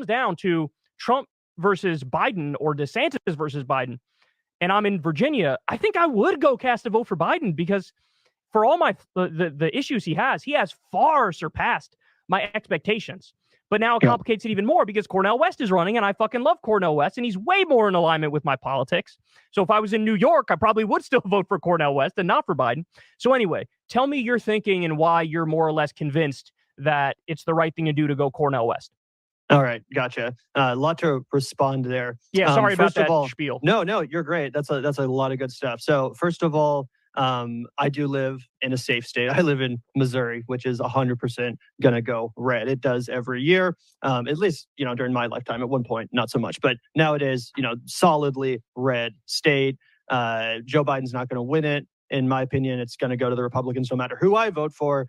comes down to Trump versus Biden or DeSantis versus Biden, and I'm in Virginia, I think I would go cast a vote for Biden because for all the issues he has far surpassed my expectations. But now it complicates it even more because Cornel West is running, and I fucking love Cornel West, and he's way more in alignment with my politics. So if I was in New York, I probably would still vote for Cornel West and not for Biden. So anyway, tell me your thinking and why you're more or less convinced that it's the right thing to do to go Cornel West. All right, gotcha. A lot to respond there. Yeah, sorry about that spiel. No, you're great. That's a lot of good stuff. So first of all, I do live in a safe state. I live in Missouri, which is 100% going to go red. It does every year, at least, during my lifetime. At one point, not so much. But nowadays, solidly red state. Joe Biden's not going to win it. In my opinion, it's going to go to the Republicans no matter who I vote for.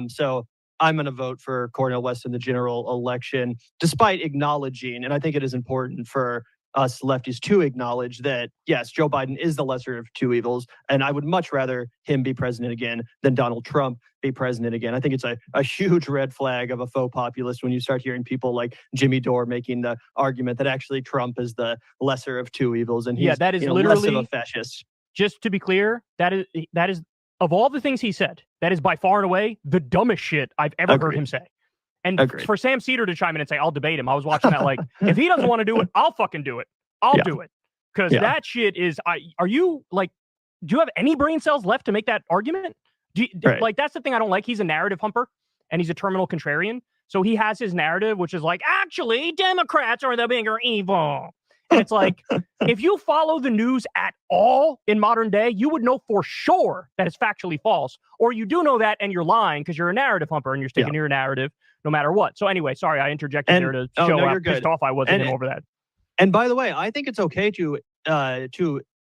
So I'm going to vote for Cornel West in the general election, despite acknowledging, and I think it is important for us lefties to acknowledge that, yes, Joe Biden is the lesser of two evils, and I would much rather him be president again than Donald Trump be president again. I think it's a huge red flag of a faux populist when you start hearing people like Jimmy Dore making the argument that actually Trump is the lesser of two evils, and he's that is literally less of a fascist. Just to be clear, that is of all the things he said, that is by far and away the dumbest shit I've ever heard him say. And for Sam Cedar to chime in and say, I'll debate him, I was watching that like, if he doesn't want to do it, I'll fucking do it. I'll do it. Because that shit is, are you like, do you have any brain cells left to make that argument? Like, that's the thing I don't like. He's a narrative humper and he's a terminal contrarian. So he has his narrative, which is like, actually, Democrats are the bigger evil. And it's like, if you follow the news at all in modern day, you would know for sure that it's factually false. Or you do know that and you're lying because you're a narrative humper and you're sticking to your narrative no matter what. So anyway, sorry, I interjected there to show how pissed off I was at him over that. And by the way, I think it's okay to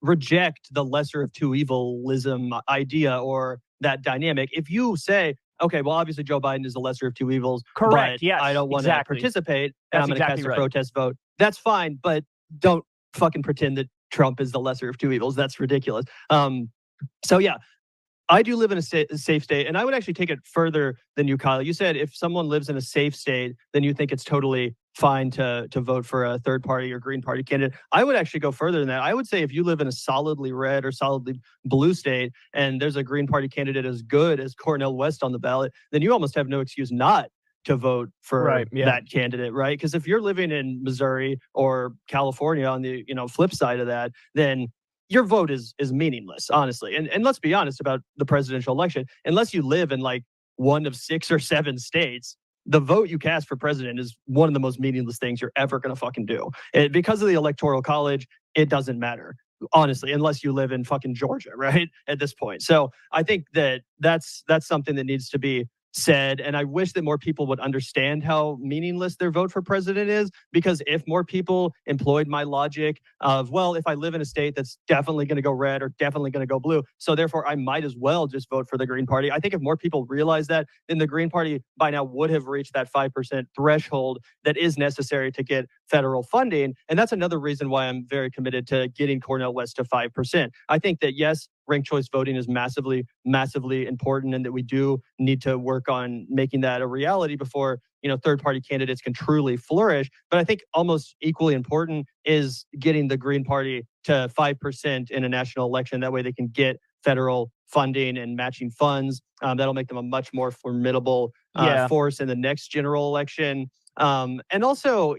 reject the lesser of two evilism idea or that dynamic. If you say, okay, well, obviously Joe Biden is the lesser of two evils, correct? But I don't want to participate, and I'm going to cast a protest vote. That's fine, but don't fucking pretend that Trump is the lesser of two evils. That's ridiculous. So yeah, I do live in a safe state, and I would actually take it further than you, Kyle. You said if someone lives in a safe state, then you think it's totally fine to vote for a third party or Green Party candidate. I would actually go further than that. I would say if you live in a solidly red or solidly blue state, and there's a Green Party candidate as good as Cornel West on the ballot, then you almost have no excuse not to vote for that candidate, right? Because if you're living in Missouri or California on the flip side of that, then your vote is meaningless, honestly. And let's be honest about the presidential election. Unless you live in like one of 6 or 7 states, the vote you cast for president is one of the most meaningless things you're ever going to fucking do. Because of the Electoral College, it doesn't matter, honestly, unless you live in fucking Georgia, right? At this point. So I think that's something that needs to be said, and I wish that more people would understand how meaningless their vote for president is, because if more people employed my logic of, well, if I live in a state that's definitely going to go red or definitely going to go blue, so therefore I might as well just vote for the Green Party. I think if more people realize that, then the Green Party by now would have reached that 5% threshold that is necessary to get federal funding, and that's another reason why I'm very committed to getting Cornel West to 5%. I think that, yes, ranked choice voting is massively, massively important, and that we do need to work on making that a reality before, third-party candidates can truly flourish. But I think almost equally important is getting the Green Party to 5% in a national election. That way they can get federal funding and matching funds. That'll make them a much more formidable force in the next general election. And also,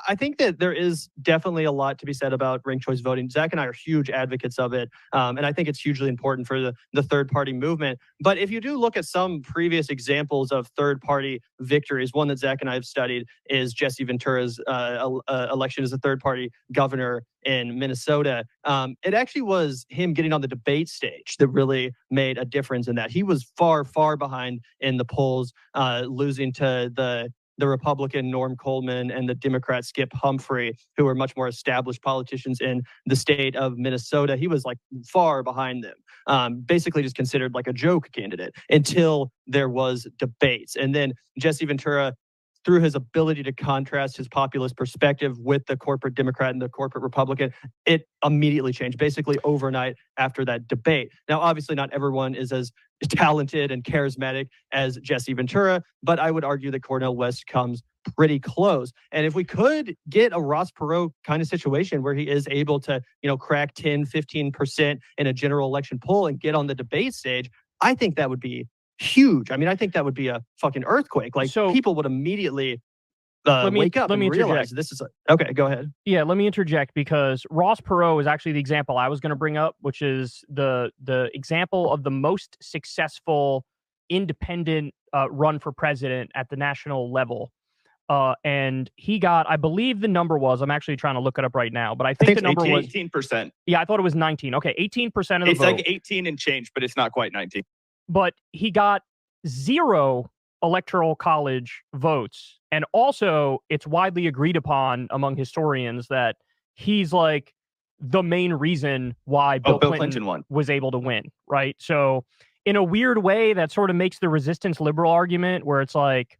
I think that there is definitely a lot to be said about ranked choice voting. Zach and I are huge advocates of it. And I think it's hugely important for the third party movement. But if you do look at some previous examples of third party victories, one that Zach and I have studied is Jesse Ventura's election as a third party governor in Minnesota. It actually was him getting on the debate stage that really made a difference in that. He was far, far behind in the polls, losing to the Republican Norm Coleman and the Democrat Skip Humphrey, who were much more established politicians in the state of Minnesota. He was like far behind them, basically just considered like a joke candidate until there was debates. And then Jesse Ventura, through his ability to contrast his populist perspective with the corporate Democrat and the corporate Republican, it immediately changed, basically overnight after that debate. Now, obviously, not everyone is as talented and charismatic as Jesse Ventura, but I would argue that Cornel West comes pretty close. And if we could get a Ross Perot kind of situation where he is able to, crack 10, 15% in a general election poll and get on the debate stage, I think that would be huge. I mean, I think that would be a fucking earthquake. Like, people would immediately wake up and realize this is okay, go ahead. Yeah, let me interject, because Ross Perot is actually the example I was going to bring up, which is the example of the most successful independent run for president at the national level. And he got, I believe the number was, I'm actually trying to look it up right now, but I think the number was 18%. Yeah, I thought it was 19. Okay, 18% of the vote. It's like 18 and change, but it's not quite 19. But he got 0 electoral college votes. And also, it's widely agreed upon among historians that he's like the main reason why Bill Clinton won. Was able to win, right? So in a weird way, that sort of makes the resistance liberal argument where it's like,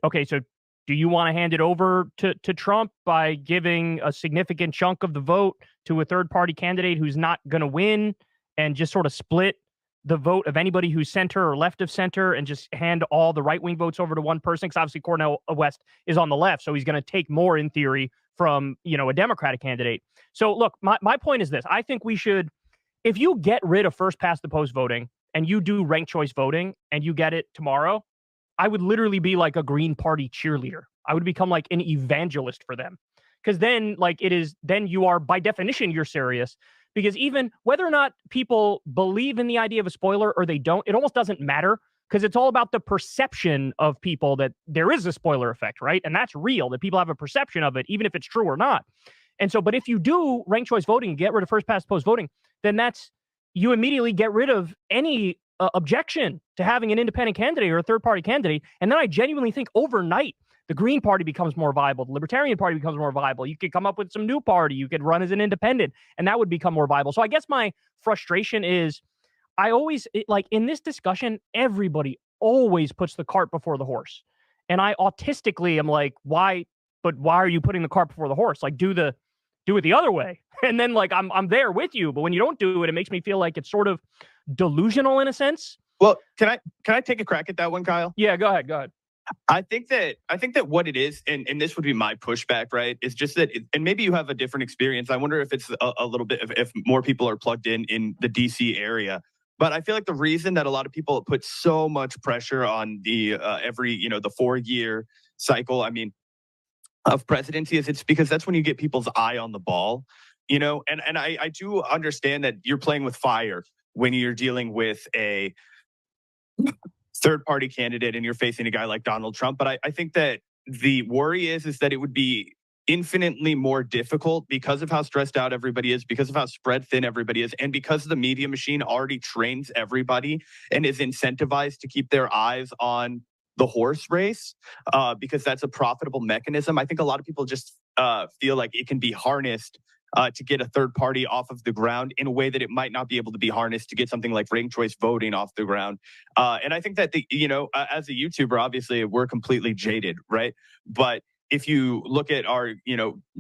okay, so do you want to hand it over to Trump by giving a significant chunk of the vote to a third-party candidate who's not going to win, and just sort of split the vote of anybody who's center or left of center and just hand all the right-wing votes over to one person? Because obviously Cornel West is on the left, so he's going to take more, in theory, from a Democratic candidate. So look, my point is this. I think we should, if you get rid of first past the post voting and you do ranked choice voting and you get it tomorrow, I would literally be like a Green Party cheerleader. I would become like an evangelist for them. Because then then you are, by definition, you're serious. Because even whether or not people believe in the idea of a spoiler or they don't, it almost doesn't matter, because it's all about the perception of people that there is a spoiler effect, right? And that's real, that people have a perception of it, even if it's true or not. And so, but if you do ranked choice voting and get rid of first past post voting, then you immediately get rid of any objection to having an independent candidate or a third-party candidate. And then I genuinely think overnight, the Green Party becomes more viable. The Libertarian Party becomes more viable. You could come up with some new party. You could run as an independent, and that would become more viable. So I guess my frustration is in this discussion, everybody always puts the cart before the horse. And I autistically am like, why are you putting the cart before the horse? Like, do it the other way. And then like, I'm there with you. But when you don't do it, it makes me feel like it's sort of delusional in a sense. Well, can I take a crack at that one, Kyle? Yeah, go ahead. I think that what it is, and this would be my pushback, right, is just that, and maybe you have a different experience. I wonder if it's a little bit, if more people are plugged in the DC area. But I feel like the reason that a lot of people put so much pressure on the the 4-year cycle, of presidency, is it's because that's when you get people's eye on the ball, and I do understand that you're playing with fire when you're dealing with a third-party candidate and you're facing a guy like Donald Trump. But I think that the worry is that it would be infinitely more difficult because of how stressed out everybody is, because of how spread thin everybody is, and because the media machine already trains everybody and is incentivized to keep their eyes on the horse race, because that's a profitable mechanism. I think a lot of people just feel like it can be harnessed to get a third party off of the ground in a way that it might not be able to be harnessed to get something like ranked choice voting off the ground. And I think that as a YouTuber, obviously we're completely jaded, right? But if you look at our,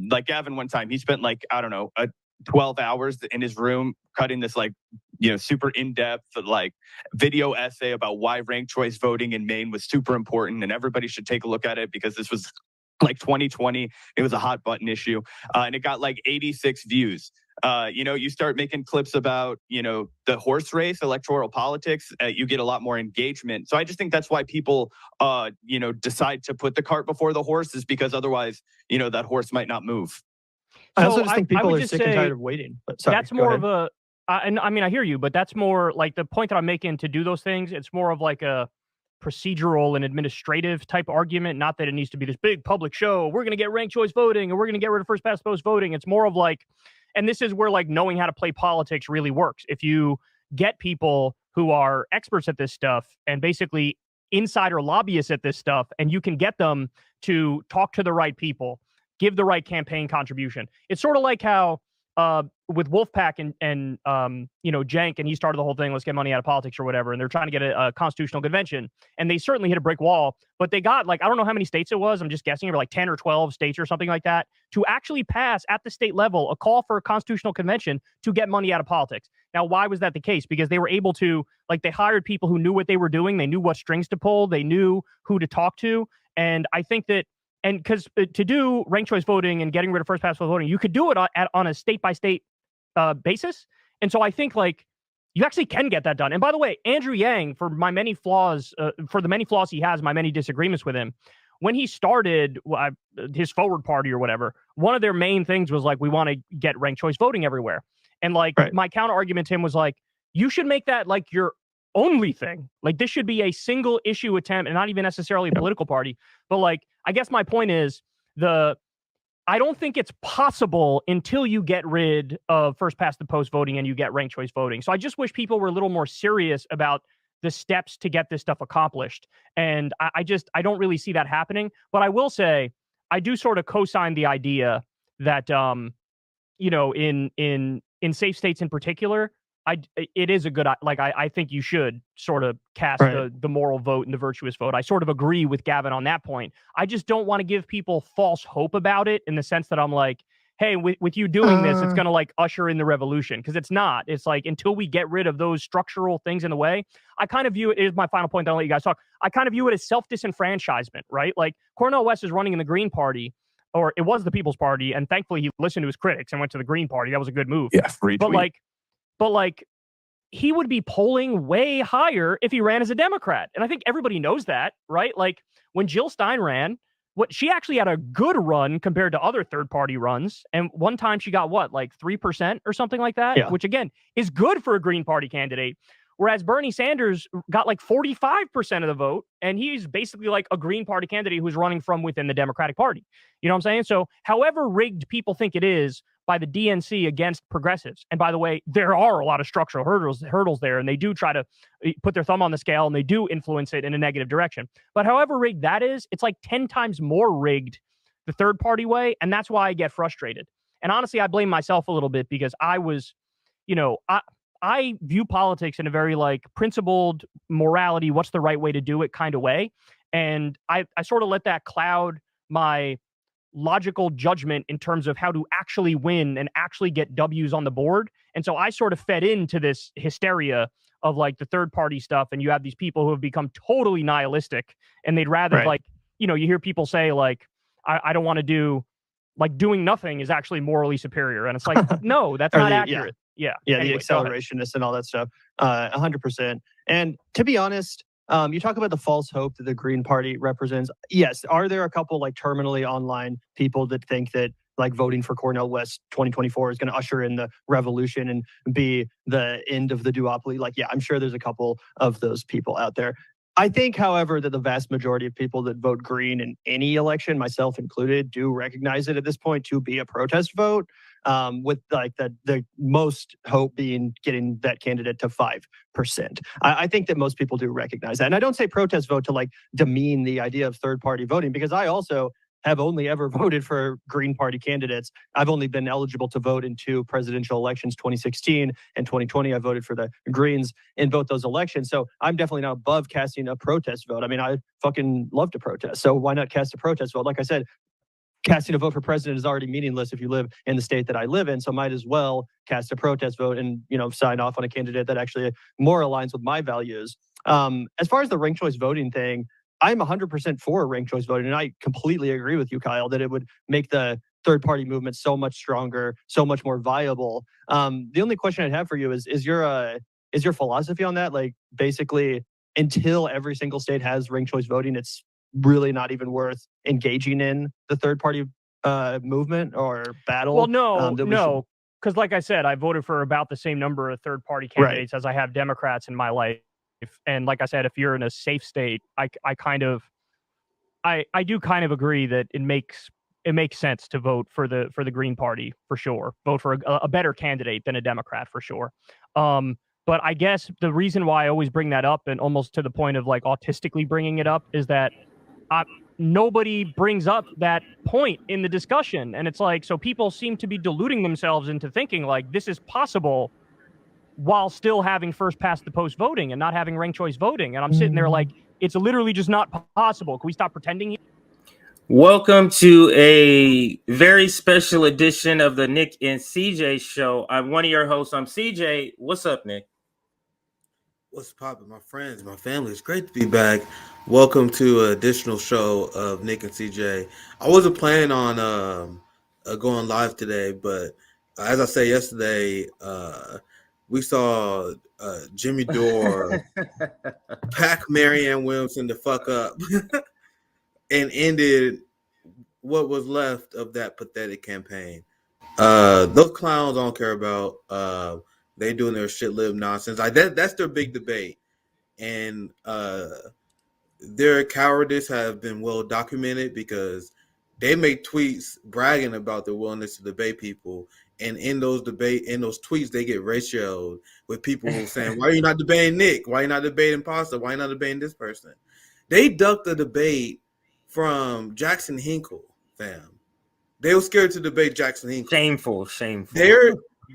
like Gavin one time, he spent 12 hours in his room cutting this super in-depth video essay about why ranked choice voting in Maine was super important, and everybody should take a look at it because this was 2020. It was a hot button issue, and it got 86 views. You start making clips about, the horse race, electoral politics, you get a lot more engagement. So I just think that's why people, decide to put the cart before the horse, is because otherwise, that horse might not move. I also just think people are sick and tired of waiting. But sorry, that's more of a, and I hear you, but that's more like the point that I'm making to do those things. It's more of like a procedural and administrative type argument. Not that it needs to be this big public show. We're going to get ranked choice voting, and we're going to get rid of first past post voting. It's more of like, and this is where knowing how to play politics really works. If you get people who are experts at this stuff and basically insider lobbyists at this stuff, and you can get them to talk to the right people, give the right campaign contribution. It's sort of like how with Wolfpack and Cenk, and he started the whole thing, let's get money out of politics or whatever, and they're trying to get a constitutional convention, and they certainly hit a brick wall, but they got I don't know how many states it was, I'm just guessing, over 10 or 12 states or something like that, to actually pass at the state level a call for a constitutional convention to get money out of politics. Now, why was that the case? Because they were able to, they hired people who knew what they were doing, they knew what strings to pull, they knew who to talk to, and I think that and because to do ranked choice voting and getting rid of first past voting, you could do it on a state by state basis. And so I think like you actually can get that done. And by the way, Andrew Yang, for my many flaws, for the many flaws he has, my many disagreements with him, when he started his Forward Party or whatever, one of their main things was like, we want to get ranked choice voting everywhere. And like my counter argument to him was like, you should make that like your only thing. Like this should be a single issue attempt and not even necessarily a political party. But like, I guess my point is I don't think it's possible until you get rid of first past the post voting and you get ranked choice voting. So I just wish people were a little more serious about the steps to get this stuff accomplished. And I don't really see that happening. But I will say, I do sort of co-sign the idea that, you know, in safe states in particular, it is a good, like, I think you should sort of cast the moral vote and the virtuous vote. I sort of agree with Gavin on that point. I just don't want to give people false hope about it in the sense that I'm like, hey, with you doing this, it's going to like usher in the revolution, because it's not. It's like until we get rid of those structural things in the way, I kind of view it, is my final point, then I'll let you guys talk. I kind of view it as self-disenfranchisement, right? Like Cornel West is running in the Green Party, or it was the People's Party, and thankfully he listened to his critics and went to the Green Party. That was a good move. Yeah, free tweet. But like he would be polling way higher if he ran as a Democrat. And I think everybody knows that, right? Like when Jill Stein ran, she actually had a good run compared to other third-party runs. And one time she got like 3% or something like that, which again is good for a Green Party candidate. Whereas Bernie Sanders got like 45% of the vote, and he's basically like a Green Party candidate who's running from within the Democratic Party. You know what I'm saying? So however rigged people think it is by the DNC against progressives, and by the way, there are a lot of structural hurdles there, and they do try to put their thumb on the scale, and they do influence it in a negative direction. But however rigged that is, it's like 10 times more rigged the third party way, and that's why I get frustrated. And honestly, I blame myself a little bit, because I was, you know, I view politics in a very like principled morality, what's the right way to do it kind of way. And I sort of let that cloud my logical judgment in terms of how to actually win and actually get W's on the board. And so I sort of fed into this hysteria of like the third party stuff. And you have these people who have become totally nihilistic, and they'd rather like, you know, you hear people say like, I don't want to do, like doing nothing is actually morally superior. And it's like, no, that's not accurate. Yeah. Anyway, the accelerationists and all that stuff. 100%. And to be honest, you talk about the false hope that the Green Party represents. Yes, are there a couple like terminally online people that think that like voting for Cornel West 2024 is going to usher in the revolution and be the end of the duopoly? Like, yeah, I'm sure there's a couple of those people out there. I think, however, that the vast majority of people that vote Green in any election, myself included, do recognize it at this point to be a protest vote, with like the most hope being getting that candidate to 5%. I think that most people do recognize that. And I don't say protest vote to like demean the idea of third party voting, because I also have only ever voted for Green Party candidates. I've only been eligible to vote in 2 presidential elections, 2016 and 2020. I voted for the Greens in both those elections. So I'm definitely not above casting a protest vote. I mean, I fucking love to protest. So why not cast a protest vote? Like I said, casting a vote for president is already meaningless if you live in the state that I live in. So might as well cast a protest vote and, you know, sign off on a candidate that actually more aligns with my values. As far as the ranked choice voting thing, I'm 100% for ranked choice voting, and I completely agree with you, Kyle, that it would make the third-party movement so much stronger, so much more viable. The only question I'd have for you is your philosophy on that? Like, basically, until every single state has ranked choice voting, it's really not even worth engaging in the third-party movement or battle? Well, no, because like I said, I voted for about the same number of third-party candidates as I have Democrats in my life. And like I said, if you're in a safe state, I do kind of agree that it makes sense to vote for the Green Party for sure. Vote for a better candidate than a Democrat for sure. But I guess the reason why I always bring that up, and almost to the point of like autistically bringing it up, is that nobody brings up that point in the discussion. And it's like, so people seem to be deluding themselves into thinking like this is possible while still having first past the post voting and not having ranked choice voting. And I'm sitting there like, it's literally just not possible. Can we stop pretending? Welcome to a very special edition of the Nick and CJ show. I'm one of your hosts. I'm CJ. What's up, Nick? What's poppin', my friends, my family? It's great to be back. Welcome to an additional show of Nick and CJ. I wasn't planning on going live today, but as I said yesterday, we saw Jimmy Dore pack Marianne Williamson the fuck up and ended what was left of that pathetic campaign. Those clowns I don't care about. They doing their shit lib nonsense. That's their big debate. And their cowardice have been well documented because they make tweets bragging about their willingness to debate people, and in those tweets they get ratioed with people saying, "Why are you not debating Nick? Why are you not debating Pasta? Why are you not debating this person?" They ducked the debate from Jackson Hinkle, fam. They were scared to debate Jackson Hinkle. Shameful.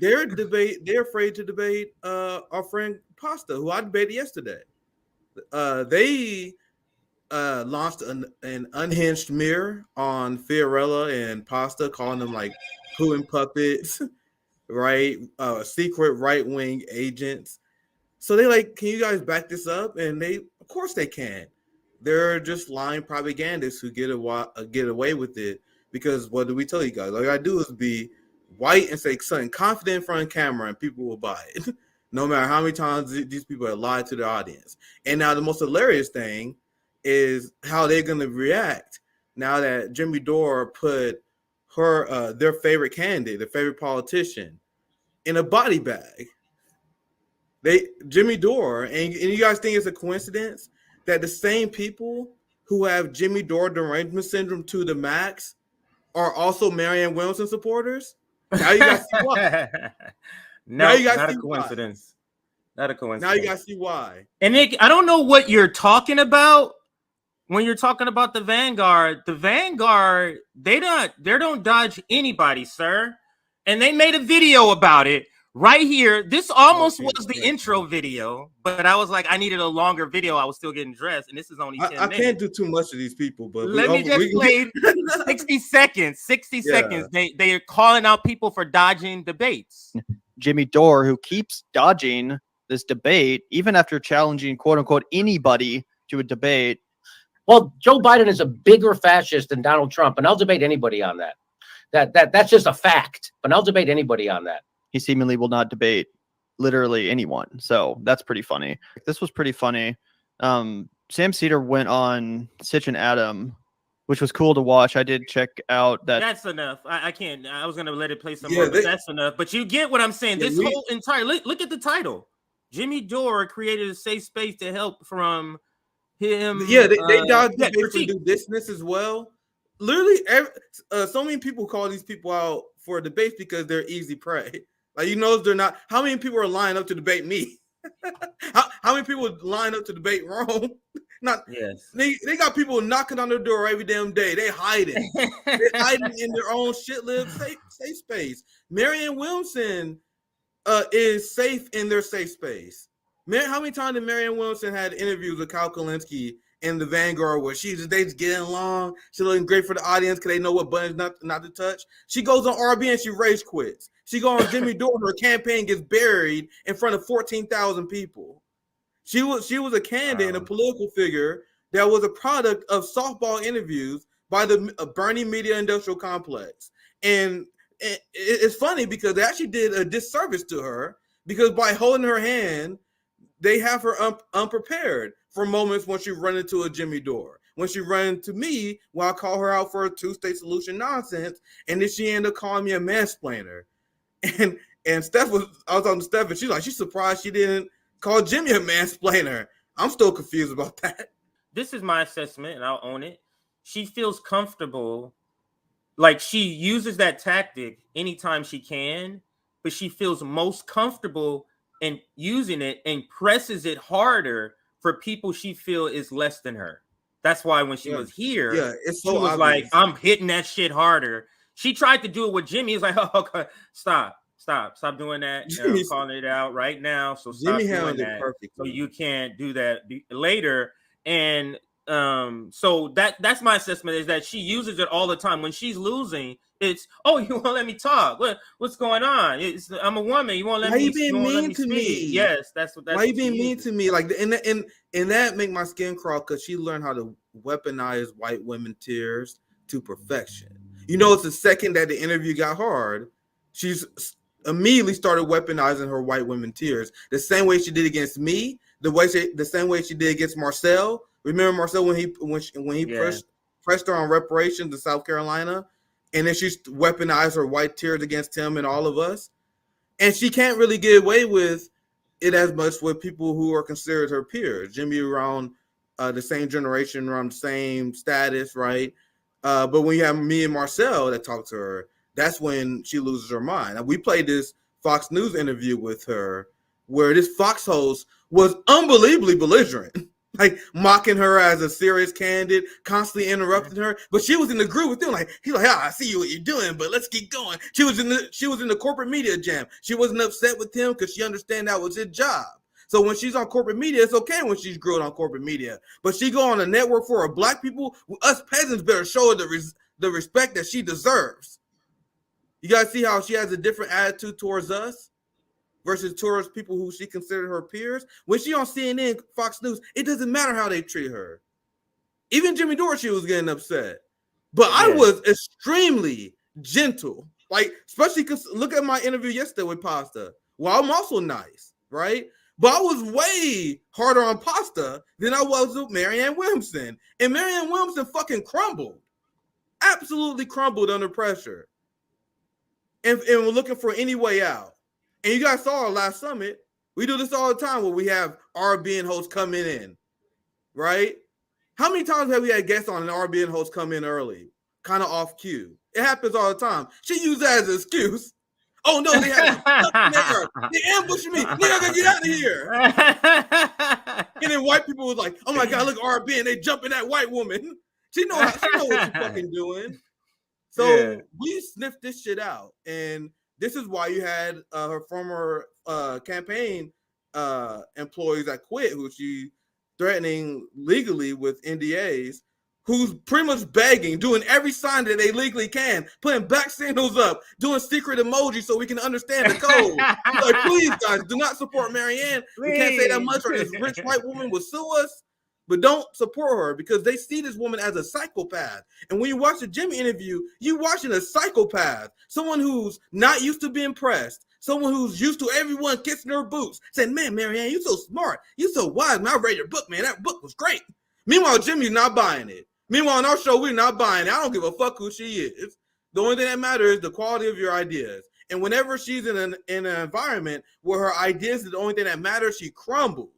They're afraid to debate our friend Pasta, who I debated yesterday. They launched an unhinged mirror on Fiorella and Pasta, calling them like Putin puppets, right? Secret right-wing agents. So they like, can you guys back this up? And they, of course, they can. They're just lying propagandists who get away with it because what do we tell you guys? All you gotta do is be white and say something confident in front of camera, and people will buy it. No matter how many times these people have lied to their audience. And now the most hilarious thing is how they're going to react now that Jimmy Dore put their favorite candidate, their favorite politician, in a body bag. Jimmy Dore, and you guys think it's a coincidence that the same people who have Jimmy Dore derangement syndrome to the max are also Marianne Williamson supporters? Now you guys see why. No, not a coincidence. Not a coincidence. Now you guys see why. And Nick, I don't know what you're talking about when you're talking about the Vanguard. The Vanguard, they don't dodge anybody, sir. And they made a video about it right here. This almost was the intro video, but I was like, I needed a longer video. I was still getting dressed, and this is only 10 minutes. I can't do too much of these people, but let me just play 60 seconds. 60 seconds. They are calling out people for dodging debates. Jimmy Dore, who keeps dodging this debate, even after challenging quote unquote anybody to a debate. Well, Joe Biden is a bigger fascist than Donald Trump, and I'll debate anybody on that. That's just a fact, but I'll debate anybody on that. He seemingly will not debate literally anyone. So that's pretty funny. This was pretty funny. Sam Seder went on Sitch and Adam, which was cool to watch. I did check out that. That's enough. I can't. I was going to let it play some more, but that's enough. But you get what I'm saying. This whole entire, look at the title. Jimmy Dore created a safe space to help from him. Yeah, they dodged basically do business as well. Literally, so many people call these people out for debates because they're easy prey. Like, you know, they're not. How many people are lining up to debate me? how many people line up to debate Rome? Not yes. They got people knocking on their door every damn day. They hiding. They're hiding in their own shit live safe space. Marianne Williamson is safe in their safe space. How many times did Marianne Williamson had interviews with Kyle Kulinski in the Vanguard where they just getting along? She's looking great for the audience because they know what buttons not to touch. She goes on RBN, she rage quits. She goes on Jimmy Dore, her campaign gets buried in front of 14,000 people. She was a candidate and a political figure that was a product of softball interviews by the Bernie Media Industrial Complex. And it's funny because they actually did a disservice to her because by holding her hand, they have her unprepared for moments when she run into a Jimmy Dore. When she ran into me, I call her out for a two-state solution nonsense, and then she ended up calling me a mansplainer. And I was talking to Steph, and she's surprised she didn't call Jimmy a mansplainer. I'm still confused about that. This is my assessment, and I'll own it. She feels comfortable. Like, she uses that tactic anytime she can, but she feels most comfortable in using it and presses it harder for people she feel is less than her. That's why when she was here, she was like, I'm hitting that shit harder. She tried to do it with Jimmy. He's like, oh, okay, stop doing that. I'm calling it out right now. So stop doing that. So you can't do that later. And So that's my assessment, is that she uses it all the time. When she's losing, it's, oh, you won't let me talk. What's going on? I'm a woman. You won't let me. Why you being mean to me? Yes, that's what. Why you being mean to me? Like, and that make my skin crawl, because she learned how to weaponize white women tears to perfection. You know, it's the second that the interview got hard, she's immediately started weaponizing her white women tears. The same way she did against me. The same way she did against Marcel. Remember Marcel when he pressed her on reparations in South Carolina, and then she weaponized her white tears against him and all of us. And she can't really get away with it as much with people who are considered her peers. Jimmy around the same generation, around the same status, right? But when you have me and Marcel that talk to her, that's when she loses her mind. And we played this Fox News interview with her where this Fox host was unbelievably belligerent, like mocking her as a serious candidate, constantly interrupting her. But she was in the group with them, like, he's like, I see you what you're doing, but let's keep going. She was in the corporate media jam. She wasn't upset with him because she understand that was his job. So when she's on corporate media, it's okay when she's grilled on corporate media. But she go on a network for black people, us peasants better show her the respect that she deserves. You guys see how she has a different attitude towards us versus towards people who she considered her peers. When she on CNN, Fox News, it doesn't matter how they treat her. Even Jimmy Dorsey was getting upset. But I was extremely gentle. Like, especially because look at my interview yesterday with Pasta. Well, I'm also nice, right? But I was way harder on Pasta than I was with Marianne Williamson. And Marianne Williamson fucking crumbled. Absolutely crumbled under pressure. And we're looking for any way out. And you guys saw our last summit. We do this all the time where we have RBN hosts coming in, right? How many times have we had guests on an RBN host come in early, kind of off cue? It happens all the time. She used that as an excuse. Oh, no, they had they ambushed me. We gotta get out of here. And then white people was like, oh, my God, look, RBN. They jumping that white woman. She know what she's fucking doing. So we sniffed this shit out. And this is why you had her former campaign employees that quit, who she threatening legally with NDAs, who's pretty much begging, doing every sign that they legally can, putting back signals up, doing secret emojis so we can understand the code. Like, please, guys, do not support Marianne. Please. We can't say that much, or this rich white woman will sue us. But don't support her because they see this woman as a psychopath. And when you watch the Jimmy interview, you're watching a psychopath, someone who's not used to being pressed, someone who's used to everyone kissing her boots, saying, man, Marianne, you're so smart. You're so wise. Man, I read your book, man. That book was great. Meanwhile, Jimmy's not buying it. Meanwhile, on our show, we're not buying it. I don't give a fuck who she is. The only thing that matters is the quality of your ideas. And whenever she's in an environment where her ideas is the only thing that matters, she crumbles.